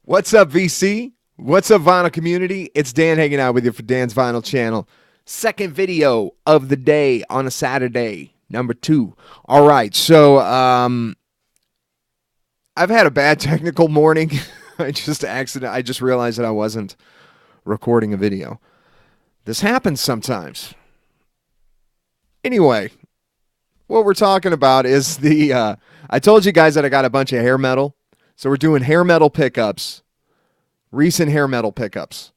What's up, VC? What's up, Vinyl community? It's Dan hanging out with you for Dan's Vinyl channel. Second video of the day on a Saturday, number 2. All right, so I've had a bad technical morning. I just realized that I wasn't recording a video. This happens sometimes. Anyway, what we're talking about is I told you guys that I got a bunch of hair metal. So we're doing hair metal pickups, recent hair metal pickups.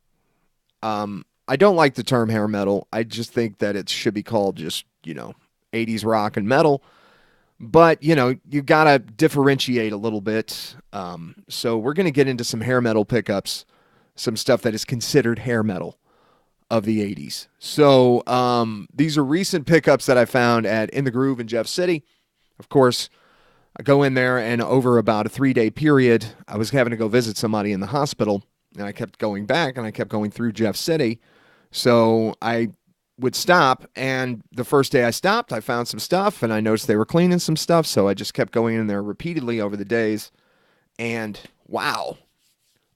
I don't like the term hair metal. I just think that it should be called just, 80s rock and metal. But, you got to differentiate a little bit. So we're going to get into some hair metal pickups, some stuff that is considered hair metal of the 80s. So these are recent pickups that I found at In the Groove in Jeff City. Of course, I go in there, and over about a 3-day period, I was having to go visit somebody in the hospital, and I kept going back, and I kept going through Jeff City. So I would stop, and the first day I stopped, I found some stuff, and I noticed they were cleaning some stuff, so I just kept going in there repeatedly over the days, and wow,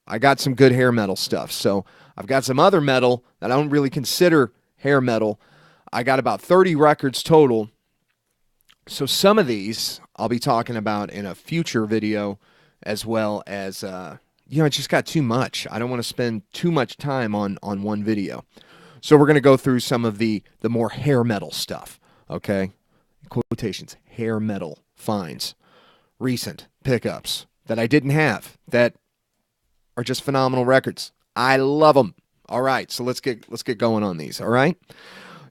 I got some good hair metal stuff. So I've got some other metal that I don't really consider hair metal. I got about 30 records total. So some of these I'll be talking about in a future video, as well as, I just got too much. I don't want to spend too much time on one video. So we're going to go through some of the more hair metal stuff, okay? Quotations, hair metal finds, recent pickups that I didn't have that are just phenomenal records. I love them. All right, so let's get going on these, all right?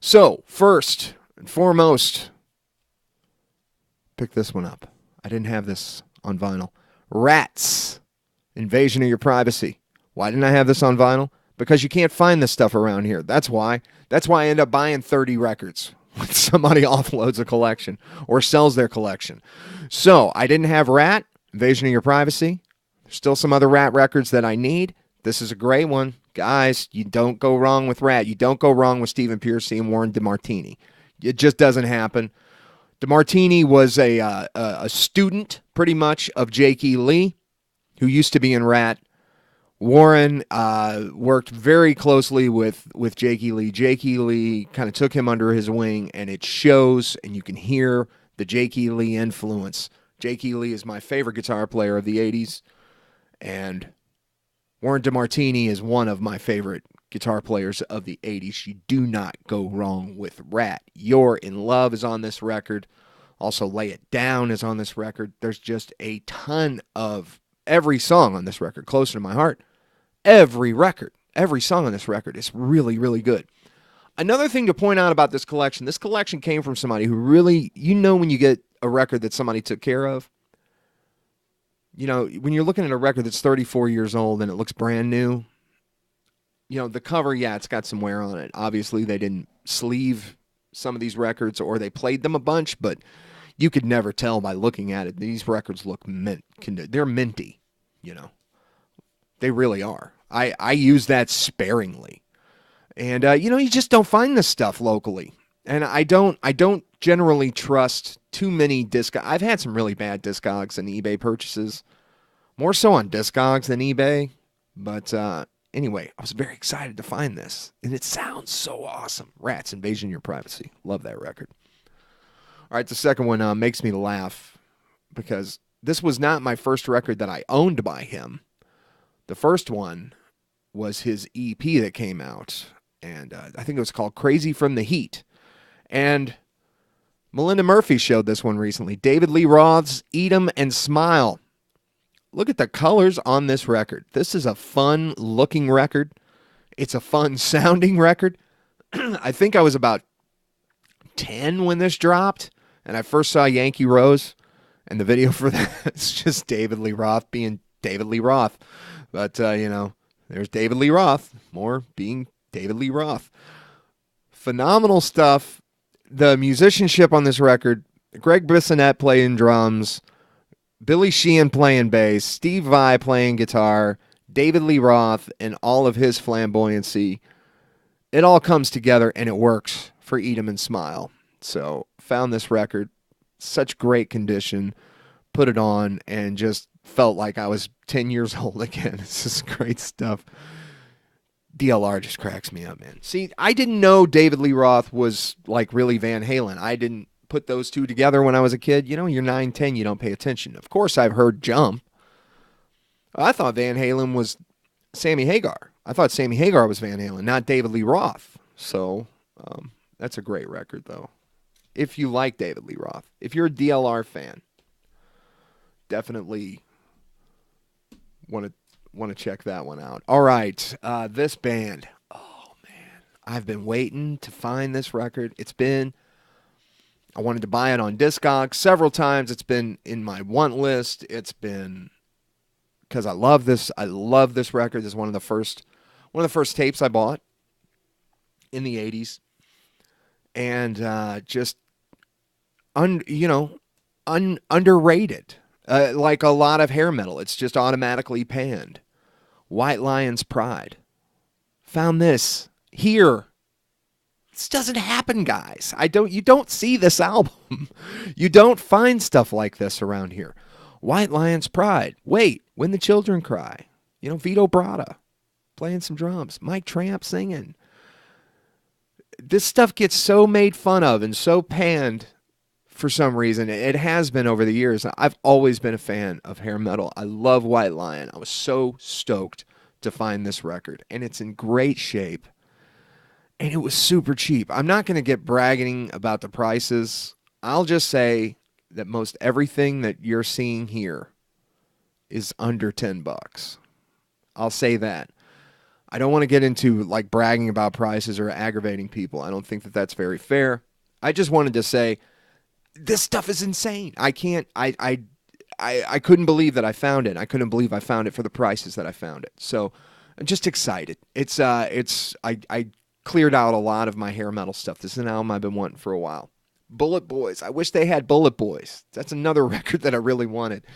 So first and foremost, pick this one up. I didn't have this on vinyl. Rats, Invasion of Your Privacy. Why didn't I have this on vinyl? Because you can't find this stuff around here. That's why. That's why I end up buying 30 records when somebody offloads a collection or sells their collection. So I didn't have Rat, Invasion of Your Privacy. There's still some other Rat records that I need. This is a great one. Guys, you don't go wrong with Rat. You don't go wrong with Stephen Pearcy and Warren DeMartini. It just doesn't happen. DeMartini was a student, pretty much, of Jake E. Lee, who used to be in Rat. Warren worked very closely with Jake E. Lee. Jake E. Lee kind of took him under his wing, and it shows, and you can hear the Jake E. Lee influence. Jake E. Lee is my favorite guitar player of the 80s, and Warren DeMartini is one of my favorite guitar players of the 80s. You do not go wrong with Rat. You're in Love is on this record. Also, Lay It Down is on this record. There's just a ton of every song on this record, Closer to My Heart. Every song on this record is really, really good. Another thing to point out about this collection came from somebody who really, when you get a record that somebody took care of, when you're looking at a record that's 34 years old and it looks brand new, the cover, it's got some wear on it. Obviously, they didn't sleeve some of these records, or they played them a bunch, but you could never tell by looking at it. These records look they're minty, They really are. I use that sparingly. And, you just don't find this stuff locally. And I don't generally trust too many I've had some really bad Discogs and eBay purchases. More so on Discogs than eBay. But, anyway, I was very excited to find this, and it sounds so awesome. Rats, Invasion of Your Privacy. Love that record. All right, the second one makes me laugh because this was not my first record that I owned by him. The first one was his EP that came out, and I think it was called Crazy from the Heat. And Melinda Murphy showed this one recently. David Lee Roth's Eat 'Em and Smile. Look at the colors on this record. This is a fun-looking record. It's a fun-sounding record. I think I was about 10 when this dropped, and I first saw Yankee Rose, and the video for that is just David Lee Roth being David Lee Roth. But, there's David Lee Roth, more being David Lee Roth. Phenomenal stuff. The musicianship on this record, Greg Bissonette playing drums, Billy Sheehan playing bass, Steve Vai playing guitar, David Lee Roth and all of his flamboyancy. It all comes together and it works for Eat 'Em and Smile. So found this record, such great condition, put it on, and just felt like I was 10 years old again. This is great stuff. DLR just cracks me up, man. See, I didn't know David Lee Roth was like really Van Halen. I didn't put those two together when I was a kid. You know, you're 9, 10, you don't pay attention. Of course, I've heard Jump. I thought Van Halen was Sammy Hagar. I thought Sammy Hagar was Van Halen, not David Lee Roth. So that's a great record, though. If you like David Lee Roth, if you're a DLR fan, definitely want to check that one out. All right, this band. Oh man, I've been waiting to find this record. I wanted to buy it on Discogs several times. It's been in my want list. It's been because I love this. I love this record. This is one of the first tapes I bought in the 80s. And just underrated. Like a lot of hair metal, it's just automatically panned. White Lion's Pride. Found this here. This doesn't happen, guys. You don't see this album. You don't find stuff like this around here. White Lion's Pride. Wait, When the Children Cry. You know, Vito Bratta playing some drums. Mike Tramp singing. This stuff gets so made fun of and so panned for some reason. It has been over the years. I've always been a fan of hair metal. I love White Lion. I was so stoked to find this record. And it's in great shape. And it was super cheap. I'm not going to get bragging about the prices. I'll just say that most everything that you're seeing here is under $10. I'll say that. I don't want to get into like bragging about prices or aggravating people. I don't think that that's very fair. I just wanted to say this stuff is insane. I couldn't believe that I found it. I couldn't believe I found it for the prices that I found it. So I'm just excited. I cleared out a lot of my hair metal stuff. This is an album I've been wanting for a while. Bullet Boys. I wish they had Bullet Boys. That's another record that I really wanted.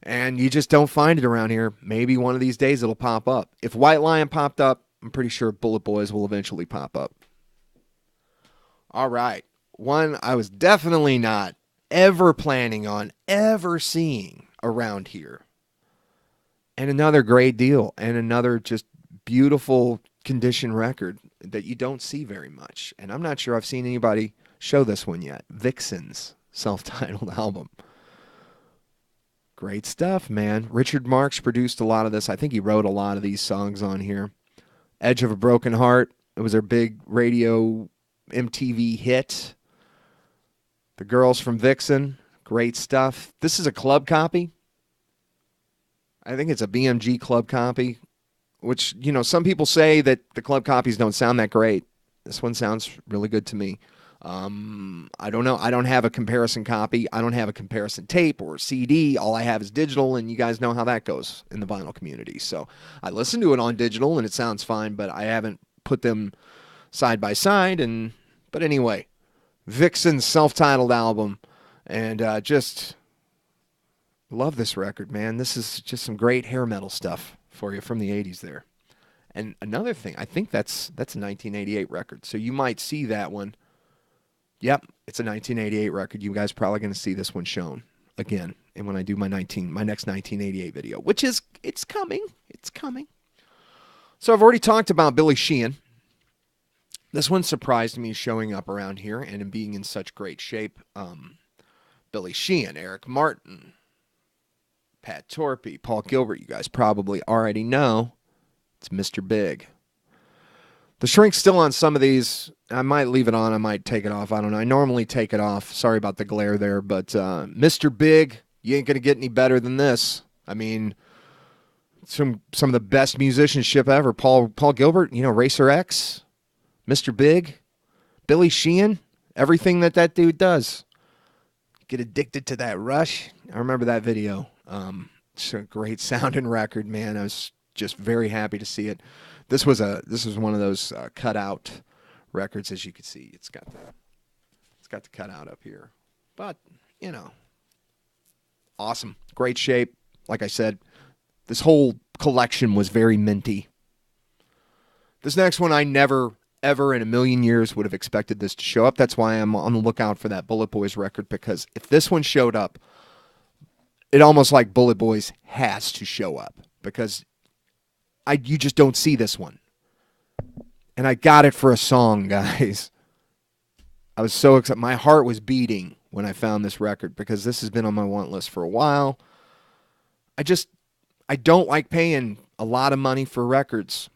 And you just don't find it around here. Maybe one of these days it'll pop up. If White Lion popped up, I'm pretty sure Bullet Boys will eventually pop up. All right. One I was definitely not ever planning on ever seeing around here. And another great deal. And another just beautiful condition record that you don't see very much. And I'm not sure I've seen anybody show this one yet. Vixen's self-titled album. Great stuff, man. Richard Marx produced a lot of this. I think he wrote a lot of these songs on here. Edge of a Broken Heart. It was their big radio MTV hit. The Girls from Vixen. Great stuff. This is a club copy. I think it's a BMG club copy, which, you know, some people say that the club copies don't sound that great. This one sounds really good to me. I don't know. I don't have a comparison copy. I don't have a comparison tape or CD. All I have is digital, and you guys know how that goes in the vinyl community. So I listen to it on digital, and it sounds fine, but I haven't put them side by side. But anyway, Vixen's self-titled album, and just love this record, man. This is just some great hair metal stuff for you from the 80s there. And another thing, I think that's a 1988 record, so you might see that one. Yep, it's a 1988 record. You guys are probably going to see this one shown again. And when I do my next 1988 video, it's coming. It's coming. So I've already talked about Billy Sheehan. This one surprised me showing up around here and being in such great shape. Billy Sheehan, Eric Martin, Pat Torpey, Paul Gilbert. You guys probably already know. It's Mr. Big. The shrink's still on some of these. I might leave it on. I might take it off. I don't know. I normally take it off. Sorry about the glare there. But Mr. Big, you ain't going to get any better than this. I mean, some of the best musicianship ever. Paul Gilbert, you know, Racer X, Mr. Big, Billy Sheehan, everything that dude does. Get addicted to that rush. I remember that video. It's a great sounding record, man. I was just very happy to see it. This was one of those cutout records, as you can see. It's got the cutout up here, but you know, awesome, great shape. Like I said, this whole collection was very minty. This next one, I never ever in a million years would have expected this to show up. That's why I'm on the lookout for that Bullet Boys record, because if this one showed up, it almost like Bullet Boys has to show up because you just don't see this one. And I got it for a song, guys. I was so excited. My heart was beating when I found this record because this has been on my want list for a while. I don't like paying a lot of money for records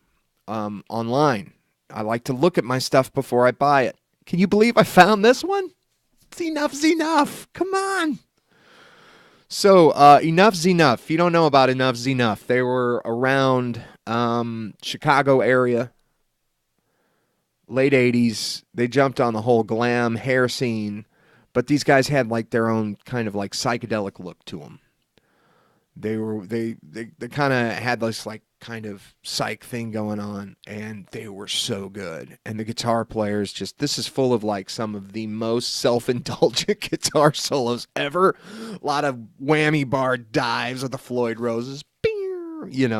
online. I like to look at my stuff before I buy it. Can you believe I found this one? Enough's enough. Come on. So, Enough's Enough. If you don't know about Enough's Enough, they were around Chicago area, late 80s. They jumped on the whole glam hair scene, but these guys had like their own kind of like psychedelic look to them. They kind of had this like kind of psych thing going on, and they were so good. And the guitar players this is full of like some of the most self-indulgent guitar solos ever. A lot of whammy bar dives of the Floyd Roses.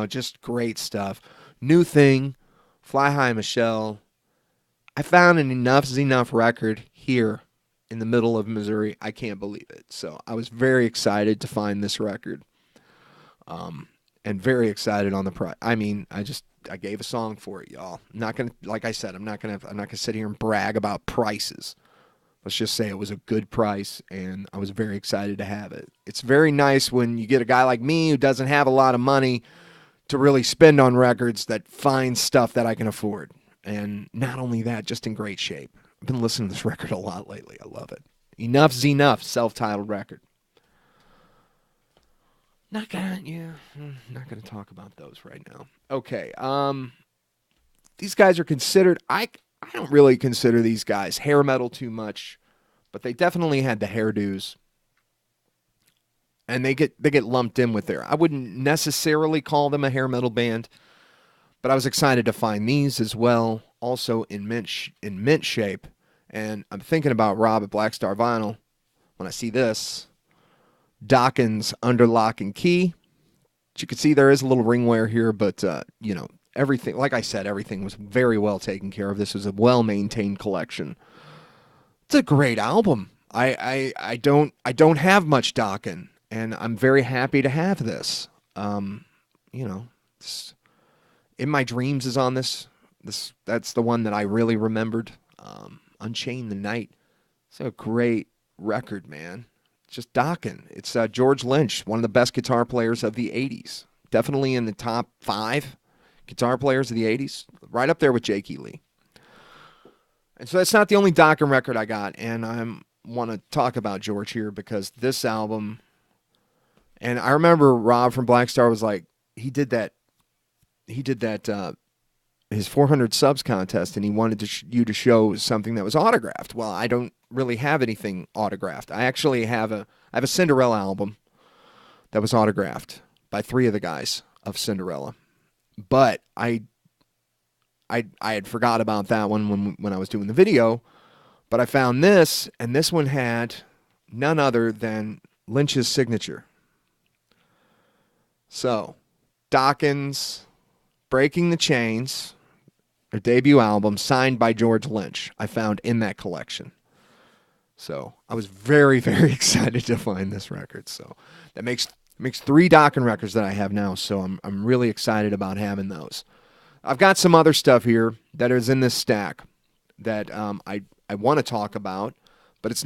Just great stuff. New Thing, Fly High Michelle. I found an Enough's Enough record here in the middle of Missouri. I can't believe it. So I was very excited to find this record. And very excited on the price. I mean, I gave a song for it, y'all. I'm not gonna, like I said, I'm not gonna sit here and brag about prices. Let's just say it was a good price, and I was very excited to have it. It's very nice when you get a guy like me who doesn't have a lot of money to really spend on records that finds stuff that I can afford. And not only that, just in great shape. I've been listening to this record a lot lately. I love it. Enough's Enough, self-titled record. Not gonna talk about those right now. Okay. These guys are considered. I don't really consider these guys hair metal too much, but they definitely had the hairdos, and they get lumped in with there. I wouldn't necessarily call them a hair metal band, but I was excited to find these as well, also in mint shape. And I'm thinking about Rob at Black Star Vinyl when I see this. Dawkins Under Lock and Key. As you can see, there is a little ring wear here, but everything, like I said, everything was very well taken care of. This was a well-maintained collection. It's a great album. I don't have much Dokken, and I'm very happy to have this. In My Dreams is on this. That's the one that I really remembered. Unchain the Night. It's a great record, man. Just Dokken. It's George Lynch, one of the best guitar players of the 80s. Definitely in the top 5 guitar players of the 80s. Right up there with Jake Lee. And so that's not the only Dokken record I got. And I want to talk about George here because this album, and I remember Rob from Black Star was like, he did that his 400 subs contest, and he wanted you to show something that was autographed. Well, I don't really have anything autographed. I actually have a Cinderella album that was autographed by 3 of the guys of Cinderella, but I had forgot about that one when I was doing the video. But I found this, and this one had none other than Lynch's signature. So, Dawkins, Breaking the Chains, their debut album, signed by George Lynch, I found in that collection. So I was very, very excited to find this record. So that makes 3 Dokken records that I have now. So I'm really excited about having those. I've got some other stuff here that is in this stack that I want to talk about, but it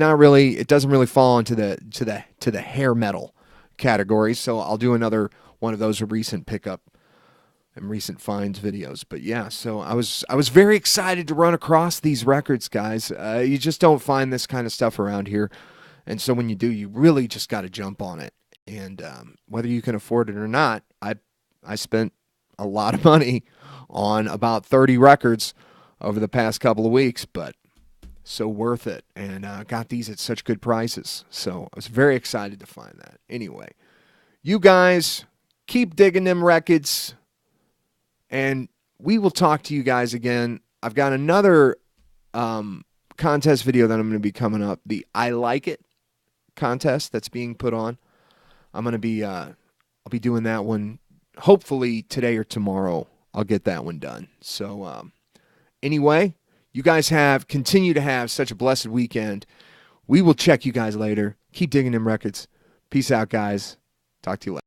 doesn't really fall into the hair metal category. So I'll do another one of those recent pickup and recent finds videos. But yeah, so I was very excited to run across these records, guys. You just don't find this kind of stuff around here, and so when you do, you really just got to jump on it. And whether you can afford it or not, I spent a lot of money on about 30 records over the past couple of weeks, but so worth it, and got these at such good prices. So I was very excited to find that. Anyway, you guys keep digging them records. And we will talk to you guys again. I've got another contest video that I'm going to be coming up. The I Like It contest that's being put on. I'm going to be I'll be doing that one hopefully today or tomorrow. I'll get that one done. So anyway, you guys continue to have such a blessed weekend. We will check you guys later. Keep digging them records. Peace out, guys. Talk to you later.